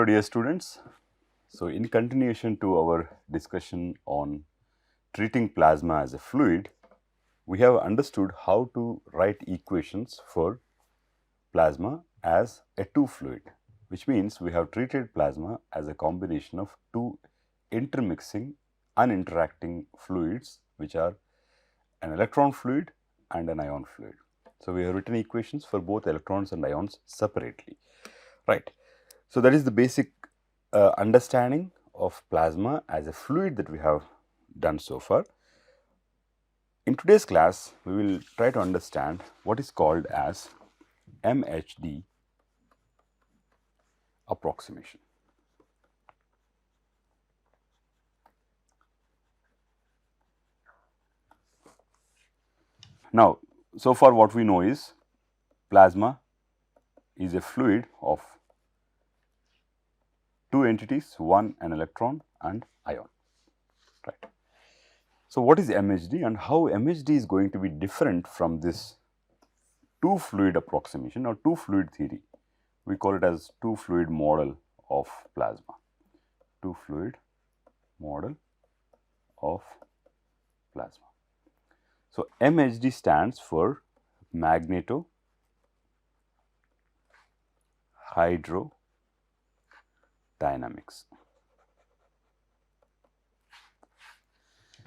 dear students. So, in continuation to our discussion on treating plasma as a fluid, we have understood how to write equations for plasma as a two fluid, which means we have treated plasma as a combination of two intermixing, uninteracting fluids, which are an electron fluid and an ion fluid. So, we have written equations for both electrons and ions separately, right. So, that is the basic understanding of plasma as a fluid that we have done so far. In today's class, we will try to understand what is called as MHD approximation. Now, so far what we know is plasma is a fluid of two entities, one an electron and ion, right. So, what is MHD and how MHD is going to be different from this two fluid approximation or two fluid theory? We call it as two fluid model of plasma, two fluid model of plasma. So, MHD stands for Magnetohydrodynamics.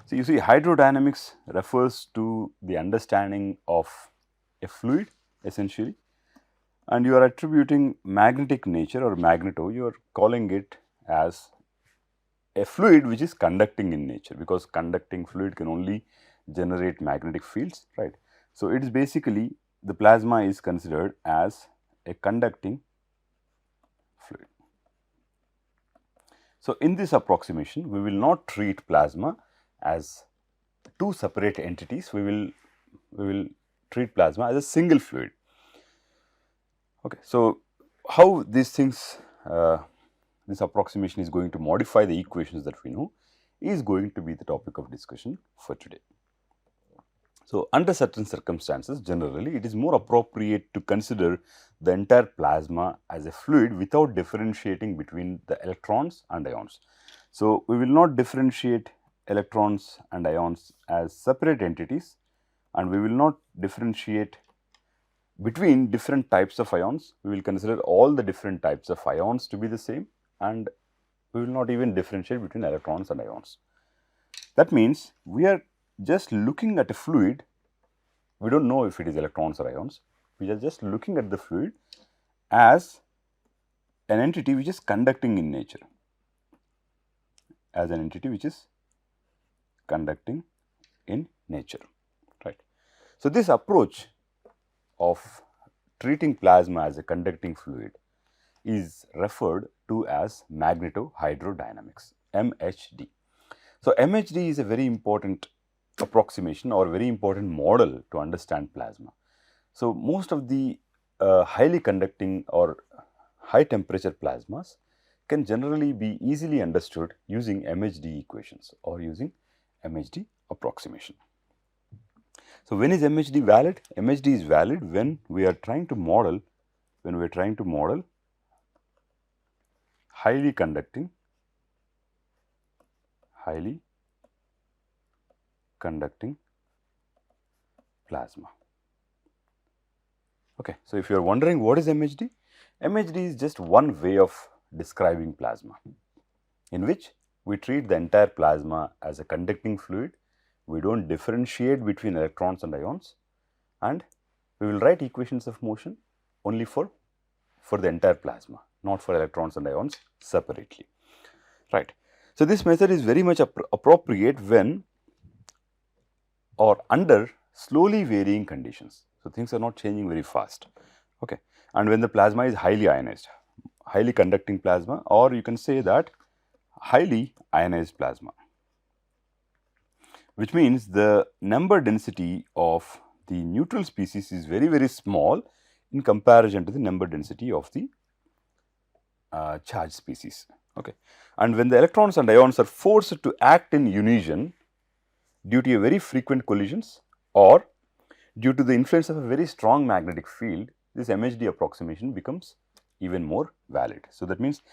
So, you see, hydrodynamics refers to the understanding of a fluid essentially, and you are attributing magnetic nature or magneto, you are calling it as a fluid which is conducting in nature, because conducting fluid can only generate magnetic fields, right. So, it is basically the plasma is considered as a conducting fluid. So, in this approximation, we will not treat plasma as two separate entities, we will treat plasma as a single fluid. Okay. So, how these things, this approximation is going to modify the equations that we know is going to be the topic of discussion for today. So, under certain circumstances, generally it is more appropriate to consider the entire plasma as a fluid without differentiating between the electrons and ions. So, we will not differentiate electrons and ions as separate entities, and we will not differentiate between different types of ions. We will consider all the different types of ions to be the same, and we will not even differentiate between electrons and ions. That means we are just looking at a fluid, we do not know if it is electrons or ions, we are just looking at the fluid as an entity which is conducting in nature, as an entity which is conducting in nature, right. So, this approach of treating plasma as a conducting fluid is referred to as magnetohydrodynamics, MHD. So, MHD is a very important approximation or very important model to understand plasma. So, most of the highly conducting or high temperature plasmas can generally be easily understood using MHD equations or using MHD approximation. So, when is MHD valid? MHD is valid when we are trying to model, highly conducting plasma. Okay. So, if you are wondering what is MHD, MHD is just one way of describing plasma, in which we treat the entire plasma as a conducting fluid. We do not differentiate between electrons and ions, and we will write equations of motion only for the entire plasma, not for electrons and ions separately, right. So, this method is very much appropriate when or under slowly varying conditions. So, things are not changing very fast, okay. And when the plasma is highly ionized, highly conducting plasma, or you can say that highly ionized plasma, which means the number density of the neutral species is very small in comparison to the number density of the charged species, okay. And when the electrons and ions are forced to act in unison due to a very frequent collisions or due to the influence of a very strong magnetic field, this MHD approximation becomes even more valid. So, that means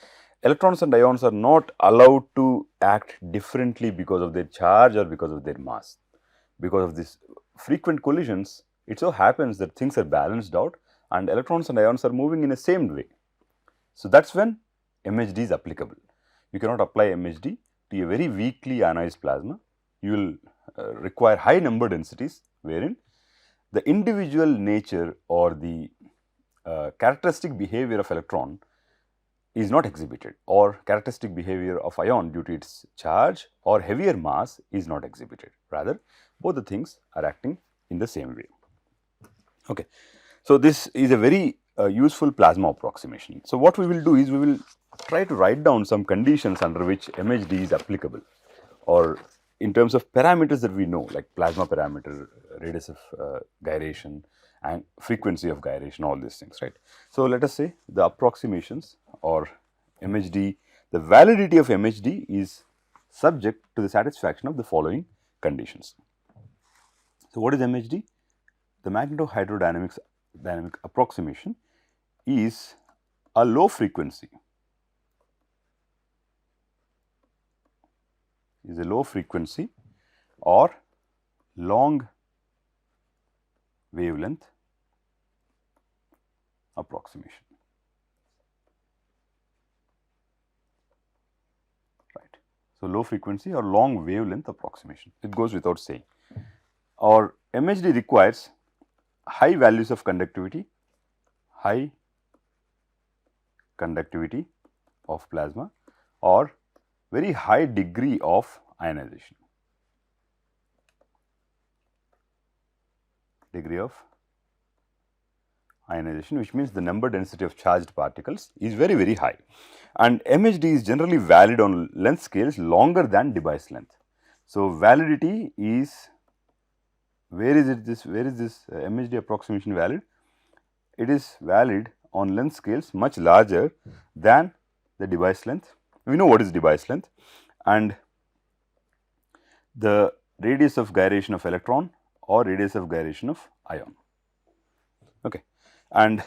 electrons and ions are not allowed to act differently because of their charge or because of their mass. Because of these frequent collisions, it so happens that things are balanced out and electrons and ions are moving in the same way. So, that is when MHD is applicable. You cannot apply MHD to a very weakly ionized plasma. You will require high number densities wherein the individual nature or the characteristic behavior of electron is not exhibited, or characteristic behavior of ion due to its charge or heavier mass is not exhibited. Rather, both the things are acting in the same way. Okay. So, this is a very useful plasma approximation. So, what we will do is we will try to write down some conditions under which MHD is applicable, or in terms of parameters that we know, like plasma parameter, radius of gyration and frequency of gyration, all these things, right. So, let us say the approximations or MHD, the validity of MHD is subject to the satisfaction of the following conditions. So, what is MHD? The magnetohydrodynamics dynamic approximation is a low frequency, or long wavelength approximation, right. So, low frequency or long wavelength approximation, it goes without saying. Or MHD requires high values of conductivity of plasma, or very high degree of ionization, which means the number density of charged particles is very, very high, and MHD is generally valid on length scales longer than device length. So, validity is, where is this MHD approximation valid? It is valid on length scales much larger than the device length. We know what is device length, and the radius of gyration of electron or radius of gyration of ion. Okay. And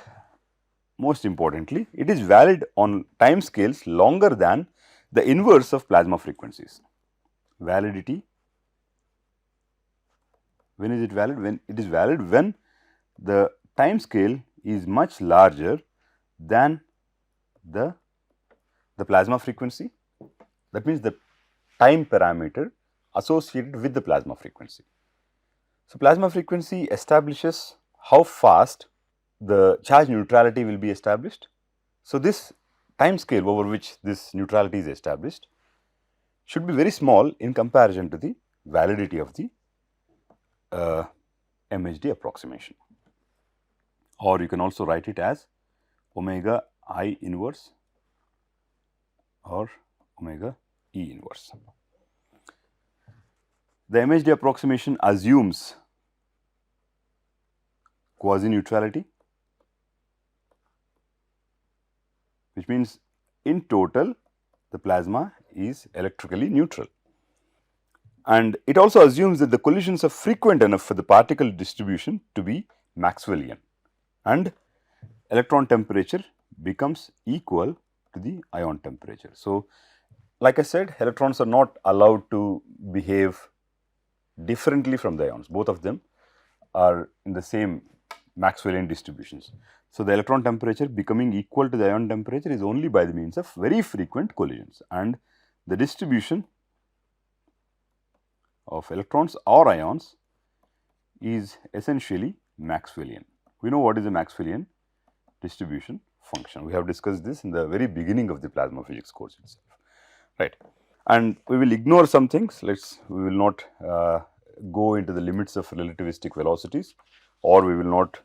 most importantly, it is valid on time scales longer than the inverse of plasma frequencies. Validity, when is it valid? When it is valid when the time scale is much larger than the plasma frequency. That means the time parameter associated with the plasma frequency. So, plasma frequency establishes how fast the charge neutrality will be established. So, this time scale over which this neutrality is established should be very small in comparison to the validity of the MHD approximation, or you can also write it as omega I inverse or omega E inverse. The MHD approximation assumes quasi-neutrality, which means in total the plasma is electrically neutral, and it also assumes that the collisions are frequent enough for the particle distribution to be Maxwellian, and electron temperature becomes equal to the ion temperature. So, like I said, electrons are not allowed to behave differently from the ions. Both of them are in the same Maxwellian distributions. So, the electron temperature becoming equal to the ion temperature is only by the means of very frequent collisions, and the distribution of electrons or ions is essentially Maxwellian. We know what is a Maxwellian distribution function. We have discussed this in the very beginning of the plasma physics course itself, right. And we will ignore some things. We will not go into the limits of relativistic velocities, or we will not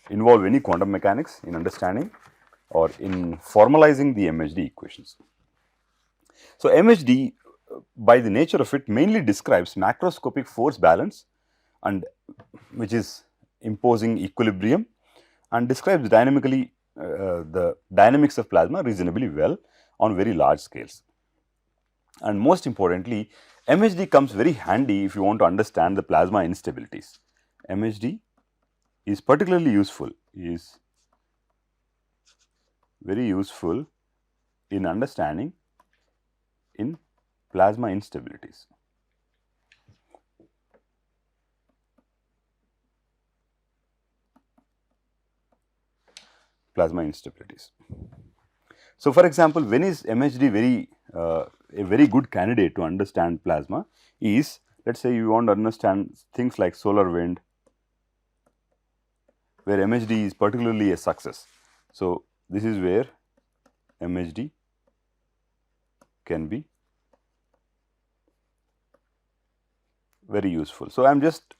involve any quantum mechanics in understanding or in formalizing the MHD equations. So, MHD by the nature of it mainly describes macroscopic force balance, and which is imposing equilibrium, and describes dynamically the dynamics of plasma reasonably well on very large scales. And most importantly, MHD comes very handy if you want to understand the plasma instabilities. MHD is particularly useful, very useful in understanding in plasma instabilities. Plasma instabilities. So, for example, when is MHD a very good candidate to understand plasma is, let us say you want to understand things like solar wind, where MHD is particularly a success. So, this is where MHD can be very useful. So, I am just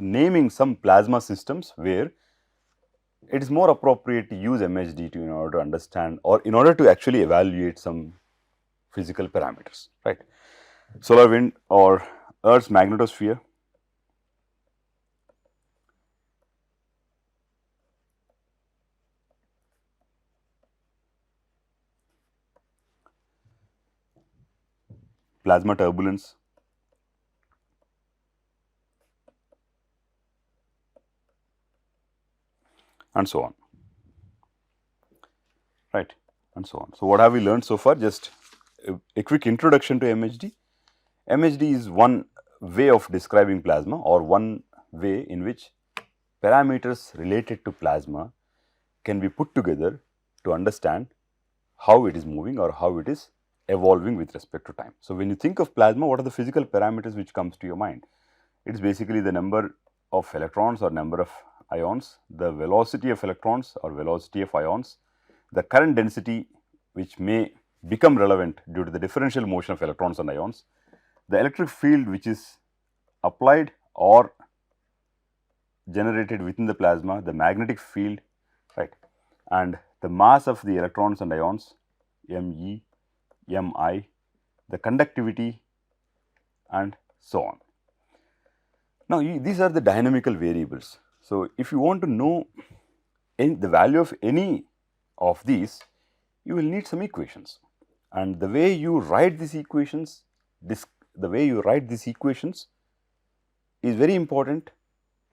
naming some plasma systems where it is more appropriate to use MHD in order to understand, or in order to actually evaluate some physical parameters, right. Solar wind or Earth's magnetosphere, plasma turbulence, and so on, right, and so on. So, what have we learned so far? Just a quick introduction to MHD. MHD is one way of describing plasma, or one way in which parameters related to plasma can be put together to understand how it is moving or how it is evolving with respect to time. So, when you think of plasma, what are the physical parameters which comes to your mind? It is basically the number of electrons or number of ions, the velocity of electrons or velocity of ions, the current density which may become relevant due to the differential motion of electrons and ions, the electric field which is applied or generated within the plasma, the magnetic field, right, and the mass of the electrons and ions, ME, MI, the conductivity, and so on. Now, these are the dynamical variables. So, if you want to know the value of any of these, you will need some equations, and the way you write these equations, is very important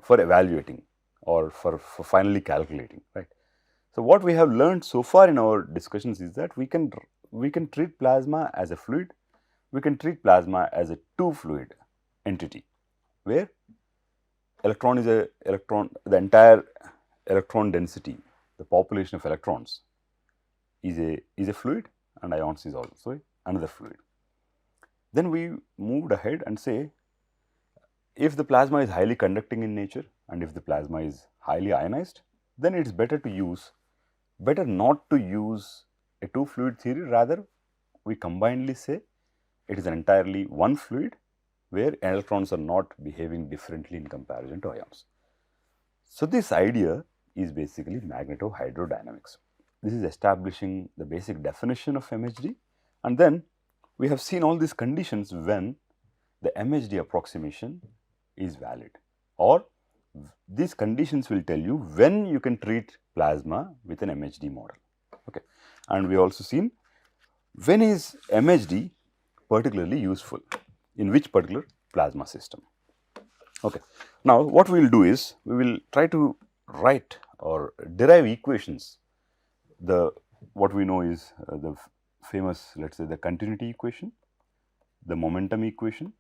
for evaluating or for finally calculating, right. So, what we have learned so far in our discussions is that we can treat plasma as a fluid, we can treat plasma as a two fluid entity, where electron is the entire electron density, the population of electrons is a fluid, and ions is also another fluid. Then we moved ahead and say, if the plasma is highly conducting in nature and if the plasma is highly ionized, then it is better not to use a two fluid theory, rather we combinedly say it is an entirely one fluid where electrons are not behaving differently in comparison to ions. So, this idea is basically magnetohydrodynamics. This is establishing the basic definition of MHD, and then we have seen all these conditions when the MHD approximation is valid, or these conditions will tell you when you can treat plasma with an MHD model. Okay. And we also seen when is MHD particularly useful, in which particular plasma system. Okay. Now, what we will do is, we will try to write or derive equations. What we know is the famous, let us say, the continuity equation, the momentum equation,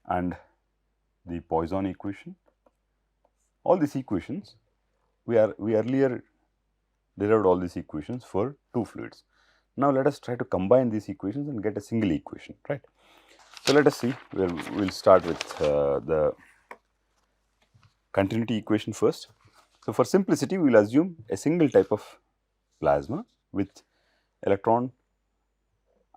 and the Poisson equation. All these equations, we earlier derived all these equations for two fluids. Now, let us try to combine these equations and get a single equation, right. So, let us see, we will start with the continuity equation first. So, for simplicity, we will assume a single type of plasma with electron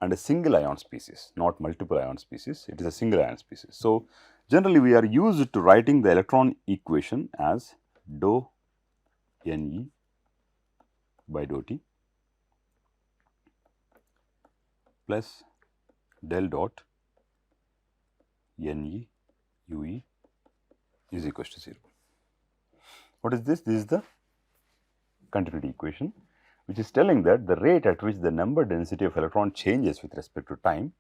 and a single ion species, not multiple ion species, it is a single ion species. So, generally we are used to writing the electron equation as dou Ne by dou T plus del dot Ne Ue is equals to 0. What is this? This is the continuity equation, which is telling that the rate at which the number density of electron changes with respect to time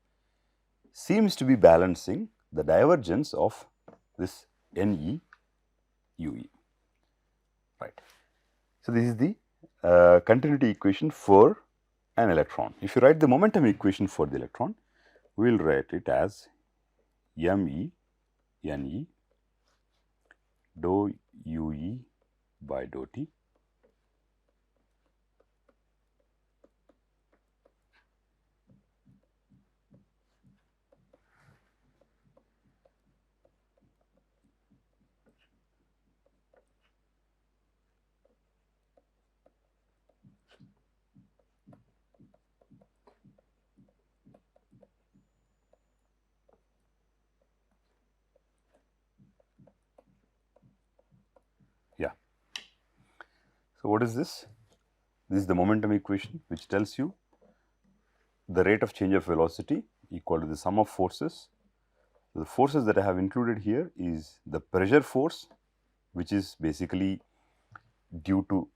seems to be balancing the divergence of this Ne Ue, right. So, this is the continuity equation for an electron. If you write the momentum equation for the electron, we will write it as me ne dou ue by dou t So, what is this? This is the momentum equation which tells you the rate of change of velocity equal to the sum of forces. The forces that I have included here is the pressure force, which is basically due to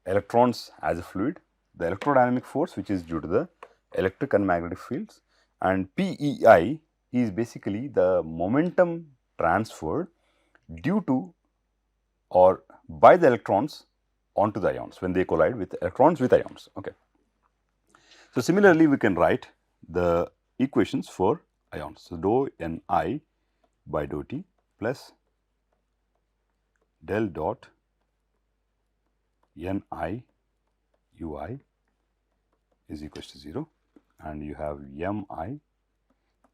electrons as a fluid, the electrodynamic force, which is due to the electric and magnetic fields, and PEI is basically the momentum transferred due to or by the electrons onto the ions when they collide with electrons with ions. Okay. So, similarly, we can write the equations for ions. So, dou Ni by dou t plus del dot Ni ui is equals to 0, and you have Mi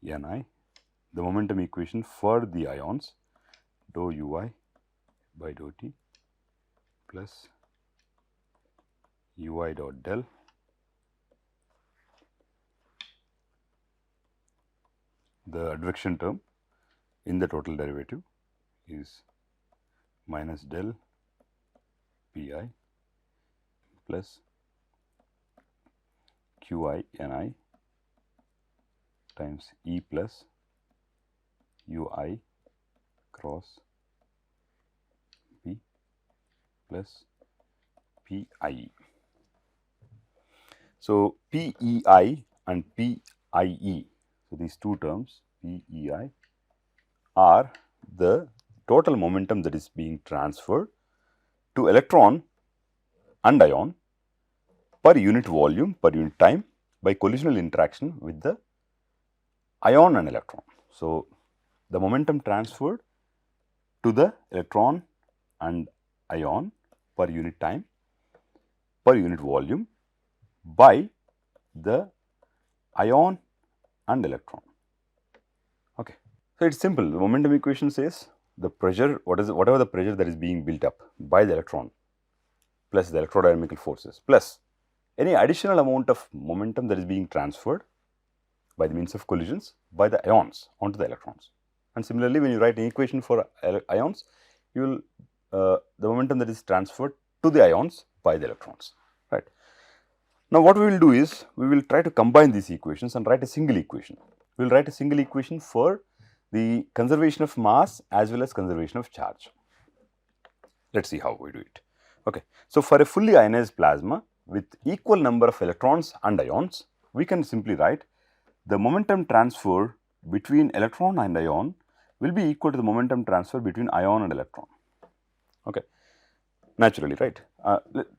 Ni, the momentum equation for the ions, dou ui by dou t plus ui dot del the advection term in the total derivative is minus del pi plus qi ni times E plus ui cross P plus PIE. So, PEI and PIE, so these two terms PEI are the total momentum that is being transferred to electron and ion per unit volume per unit time by collisional interaction with the ion and electron. So, the momentum transferred to the electron and ion per unit time per unit volume by the ion and electron. Okay. So, it is simple. The momentum equation says the pressure, whatever the pressure that is being built up by the electron plus the electrodynamical forces plus any additional amount of momentum that is being transferred by the means of collisions by the ions onto the electrons. And similarly, when you write an equation for ions, you will the momentum that is transferred to the ions by the electrons, right. Now, what we will do is, we will try to combine these equations and write a single equation. We will write a single equation for the conservation of mass as well as conservation of charge. Let us see how we do it. Okay. So, for a fully ionized plasma with equal number of electrons and ions, we can simply write the momentum transfer between electron and ion will be equal to the momentum transfer between ion and electron. Okay. Naturally, right.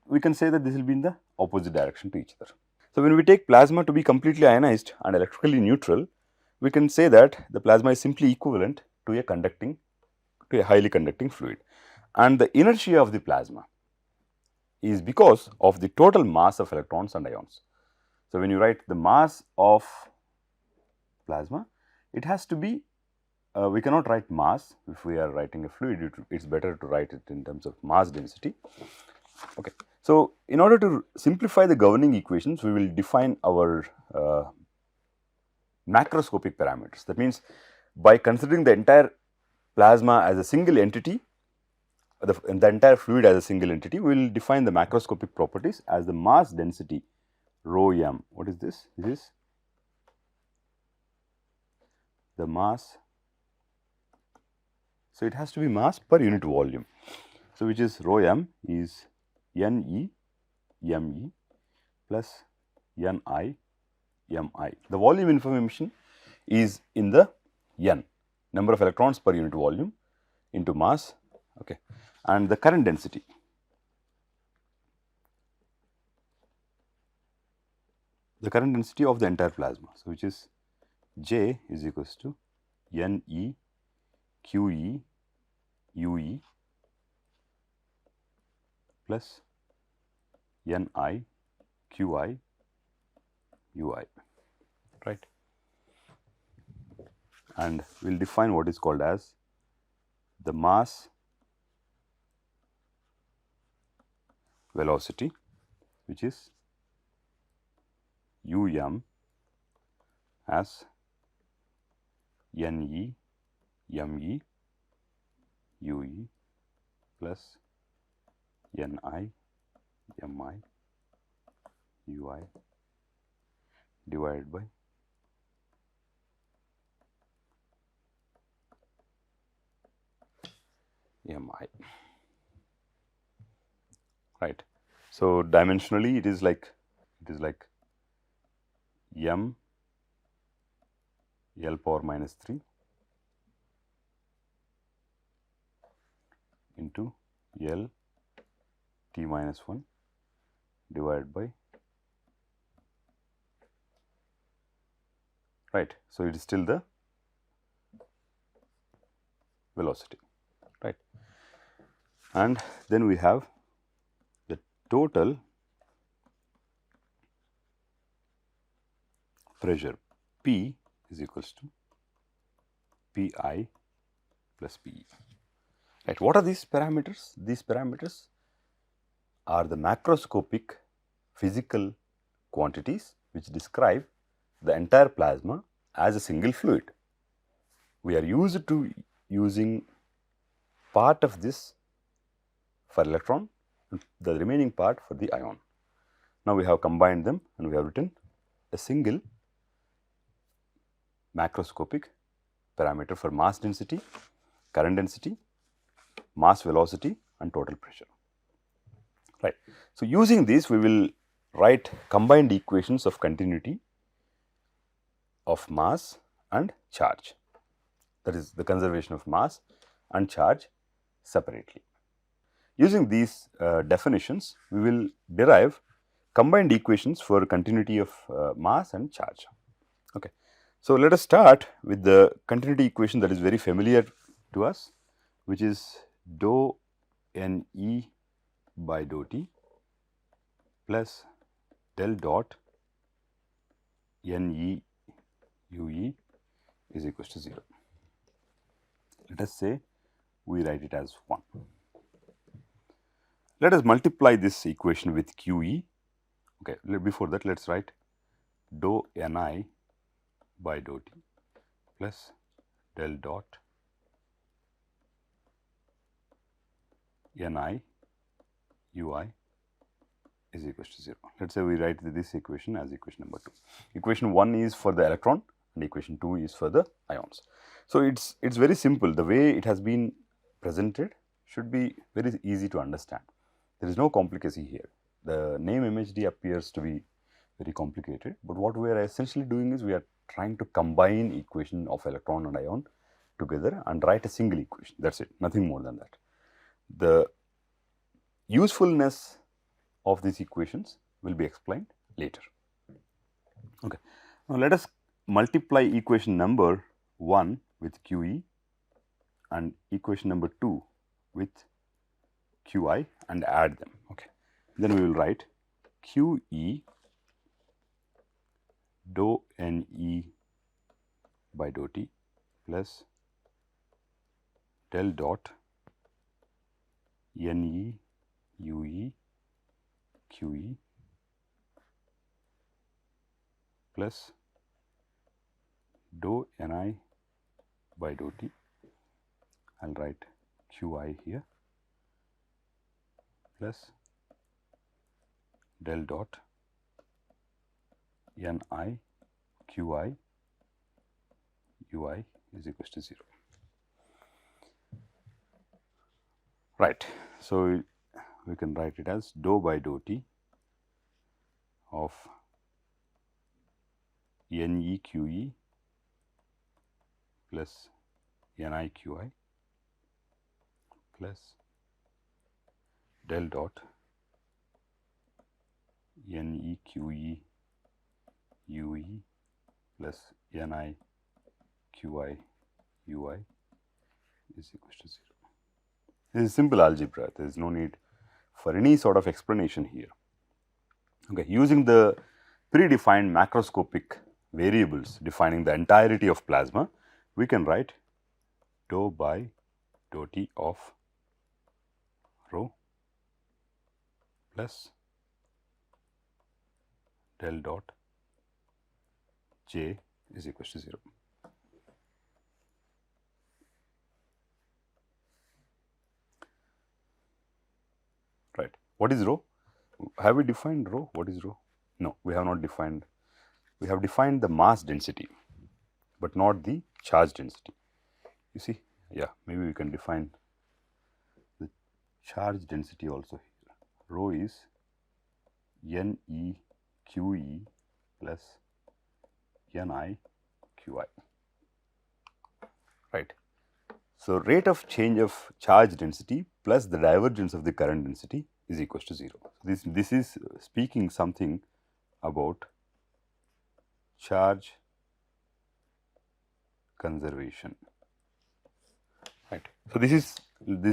We can say that this will be in the opposite direction to each other. So, when we take plasma to be completely ionized and electrically neutral, we can say that the plasma is simply equivalent to a highly conducting fluid, and the inertia of the plasma is because of the total mass of electrons and ions. So, when you write the mass of plasma, it has to be we cannot write mass if we are writing a fluid. It is better to write it in terms of mass density. Okay. So, in order to simplify the governing equations, we will define our macroscopic parameters. That means, by considering the entire plasma as a single entity, the entire fluid as a single entity, we will define the macroscopic properties as the mass density rho m. What is this? This is the mass. So, it has to be mass per unit volume. So, which is rho m is Ne Me plus Ni Mi. The volume information is in the N, number of electrons per unit volume into mass, okay, and the current density. the current density of the entire plasma. So, which is J is equals to NE QE UE plus NI QI UI, right. And we will define what is called as the mass velocity, which is as NE ME UE plus NI MI UI divided by MI, right. So, dimensionally it is like M L power minus 3 into L T minus 1 divided by, right. So, it is still the velocity, right. And then we have the total pressure P is equals to Pi plus Pe, right. What are these parameters? These parameters are the macroscopic physical quantities which describe the entire plasma as a single fluid. We are used to using part of this for electron and the remaining part for the ion. Now, we have combined them and we have written a single macroscopic parameter for mass density, current density, mass velocity and total pressure, right. So, using this we will write combined equations of continuity of mass and charge, that is the conservation of mass and charge separately. Using these definitions, we will derive combined equations for continuity of mass and charge. Okay. So, let us start with the continuity equation that is very familiar to us, which is dou NE by dou T plus del dot NE UE is equals to 0. Let us say we write it as 1. Let us multiply this equation with QE. Okay, before that let us write dou Ni by dou T plus del dot Ni UI is equals to 0. Let us say we write this equation as equation number 2. Equation 1 is for the electron and equation 2 is for the ions. So, it is very simple. The way it has been presented should be very easy to understand. There is no complicacy here. The name MHD appears to be very complicated, but what we are essentially doing is we are trying to combine equation of electron and ion together and write a single equation. That is it, nothing more than that. The usefulness of these equations will be explained later. Okay. Now, let us multiply equation number 1 with QE and equation number 2 with QI and add them. Okay. Then we will write QE dou NE by dou T plus del dot NE UE QE plus dou Ni by dou T. I will write QI here plus del dot Ni QI UI is equals to 0. Right. So, we can write it as dou by dou T of NE QE plus Ni QI plus del dot NE QE UE plus Ni Qi Ui is equal to 0. This is simple algebra. There is no need for any sort of explanation here. Okay, using the predefined macroscopic variables defining the entirety of plasma, we can write dou by dou T of rho plus del dot J is equal to 0. Right. What is rho? Have we defined rho? What is rho? No, we have not defined. We have defined the mass density, but not the charge density. You see, yeah, maybe we can define the charge density also here. Rho is NeQe plus NiQi. Right. So, rate of change of charge density plus the divergence of the current density is equal to 0. This is speaking something about charge conservation. Right. So, this is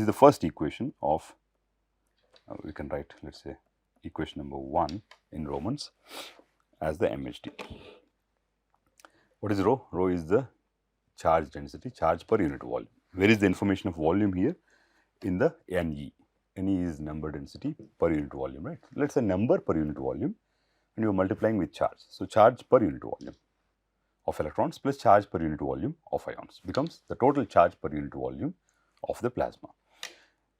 the first equation of we can write, let us say, equation number 1 in Romans as the MHD. What is rho? Rho is the charge density, charge per unit volume. Where is the information of volume here? In the Ne. Ne is number density per unit volume, right? Let us say number per unit volume and you are multiplying with charge. So, charge per unit volume of electrons plus charge per unit volume of ions becomes the total charge per unit volume of the plasma.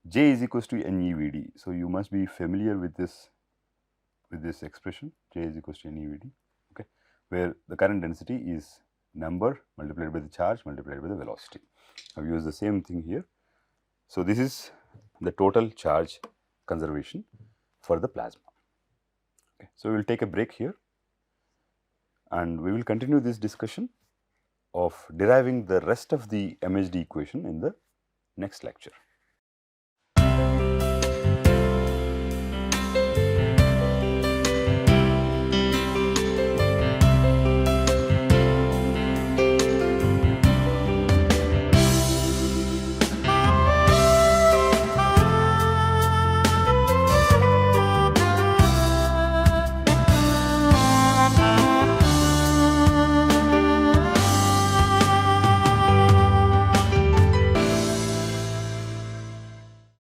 J is equals to NeVd. So, you must be familiar with this expression. J is equals to NeVd, okay, where the current density is number multiplied by the charge multiplied by the velocity. I have used the same thing here. So, this is the total charge conservation for the plasma. Okay. So, we will take a break here and we will continue this discussion of deriving the rest of the MHD equation in the next lecture.